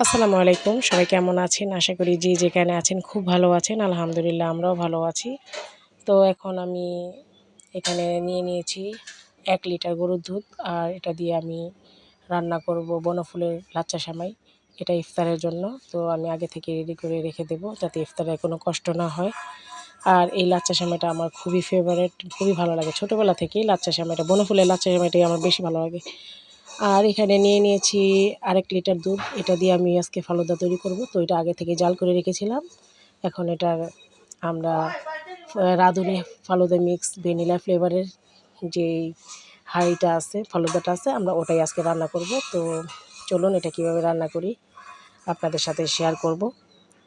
আসসালামু আলাইকুম। সবাই কেমন আছেন? আশা করি যে যেখানে আছেন খুব ভালো আছেন। আলহামদুলিল্লাহ আমরাও ভালো আছি। তো এখন আমি এখানে নিয়ে নিয়েছি ১ লিটার গরুর দুধ। আর এটা দিয়ে আমি রান্না করব বনফুলের লাচ্চা সেমাই। এটা ইফতারের জন্য। তো আমি আগে থেকে রেডি করে রেখে দেব যাতে ইফতারে কোনো কষ্ট না হয়। আর এই লাচ্চা সেমাইটা আমার খুবই ফেভারিট, খুবই ভালো লাগে। ছোটোবেলা থেকেই লাচ্চা সেমাইটা, বনফুলের লাচ্চা সেমাইটাই আমার বেশি ভালো লাগে। আর এখানে নিয়ে নিয়েছি আরেক লিটার দুধ। এটা দিয়ে আমি আজকে ফালুদা তৈরি করব। তো এটা আগে থেকে জাল করে রেখেছিলাম। এখন এটার আমরা রাঁধুনি ফালুদা মিক্স ভ্যানিলা ফ্লেভারের যেই হাঁড়িটা আছে, ফালুদাটা আছে, আমরা ওটাই আজকে রান্না করব। তো চলুন এটা কীভাবে রান্না করি আপনাদের সাথে শেয়ার করব।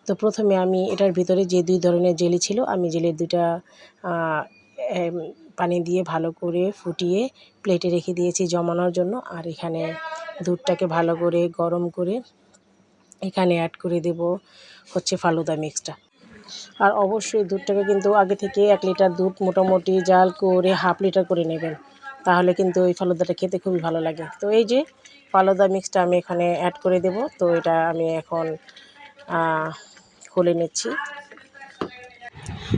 তো প্রথমে আমি এটার ভিতরে যে 2 ধরনের জেলি ছিল, আমি জেলির 2টা পানি দিয়ে ভালো করে ফুটিয়ে প্লেটে রেখে দিয়েছি জমানোর জন্য। আর এখানে দুধটাকে ভালো করে গরম করে এখানে অ্যাড করে দেব হচ্ছে ফালুদা মিক্সটা। আর অবশ্যই দুধটাকে কিন্তু আগে থেকে 1 লিটার দুধ মোটামুটি জাল করে হাফ লিটার করে নেবেন, তাহলে কিন্তু এই ফালুদাটা খেতে খুবই ভালো লাগে। তো এই যে ফালুদা মিক্সটা আমি এখানে অ্যাড করে দেব। তো এটা আমি এখন খুলে নিচ্ছি।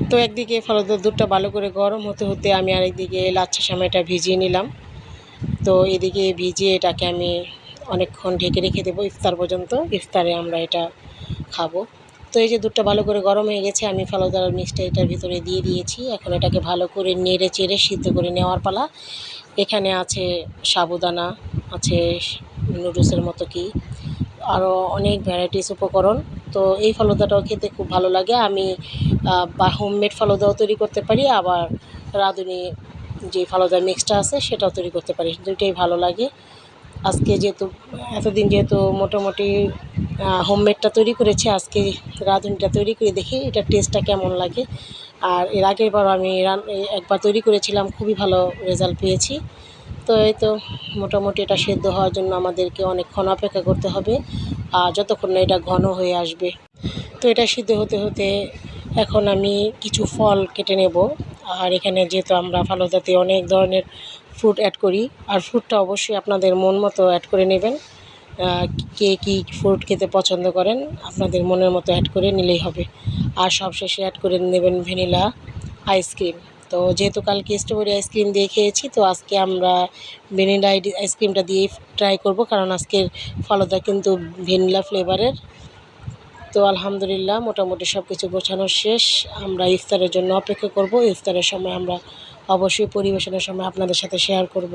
তো একদিকে ফালুদার দুধটা ভালো করে গরম হতে হতে আমি আরেকদিকে লাচ্ছা সেমাইটা ভিজিয়ে নিলাম। তো এদিকে ভিজিয়ে এটাকে আমি অনেকক্ষণ ঢেকে রেখে দেবো ইফতার পর্যন্ত। ইফতারে আমরা এটা খাবো। তো এই যে দুধটা ভালো করে গরম হয়ে গেছে, আমি ফালুদার মিক্সটা এটার ভিতরে দিয়ে দিয়েছি। এখন এটাকে ভালো করে নেড়ে চেড়ে সিদ্ধ করে নেওয়ার পালা। এখানে আছে সাবুদানা, আছে নুডলসের মতো কি আরও অনেক ভ্যারাইটিস উপকরণ। তো এই ফালুদাটাও খেতে খুব ভালো লাগে। আমি বা হোমমেড ফালুদাও তৈরি করতে পারি, আবার রাঁধুনি যে ফালুদার মিক্সটা আছে সেটাও তৈরি করতে পারি, দুইটাই ভালো লাগে। আজকে যেহেতু এতদিন যেহেতু মোটামুটি হোমমেডটা তৈরি করেছি, আজকে রাঁধুনিটা তৈরি করে দেখি এটার টেস্টটা কেমন লাগে। আর এর আগের বার আমি একবার তৈরি করেছিলাম, খুবই ভালো রেজাল্ট পেয়েছি। তো এই তো মোটামুটি এটা সেদ্ধ হওয়ার জন্য আমাদেরকে অনেকক্ষণ অপেক্ষা করতে হবে, আর যতক্ষণ না এটা ঘন হয়ে আসবে। তো এটা সিদ্ধ হতে হতে এখন আমি কিছু ফল কেটে নেব। আর এখানে যেহেতু আমরা ফালুদাতে অনেক ধরনের ফ্রুট অ্যাড করি, আর ফ্রুটটা অবশ্যই আপনাদের মন মতো অ্যাড করে নেবেন। কে কী ফ্রুট খেতে পছন্দ করেন আপনাদের মনের মতো অ্যাড করে নিলেই হবে। আর সবশেষে অ্যাড করে নেবেন ভ্যানিলা আইসক্রিম। তো যেহেতু কালকে স্ট্রবেরি আইসক্রিম দিয়ে খেয়েছি, তো আজকে আমরা ভ্যানিলা আইসক্রিমটা দিয়েই ট্রাই করব, কারণ আজকের ফালুদা কিন্তু ভ্যানিলা ফ্লেভারের। তো আলহামদুলিল্লাহ মোটামুটি সব কিছু গোছানো শেষ। আমরা ইফতারের জন্য অপেক্ষা করব। ইফতারের সময় আমরা অবশ্যই পরিবেশনের সময় আপনাদের সাথে শেয়ার করব।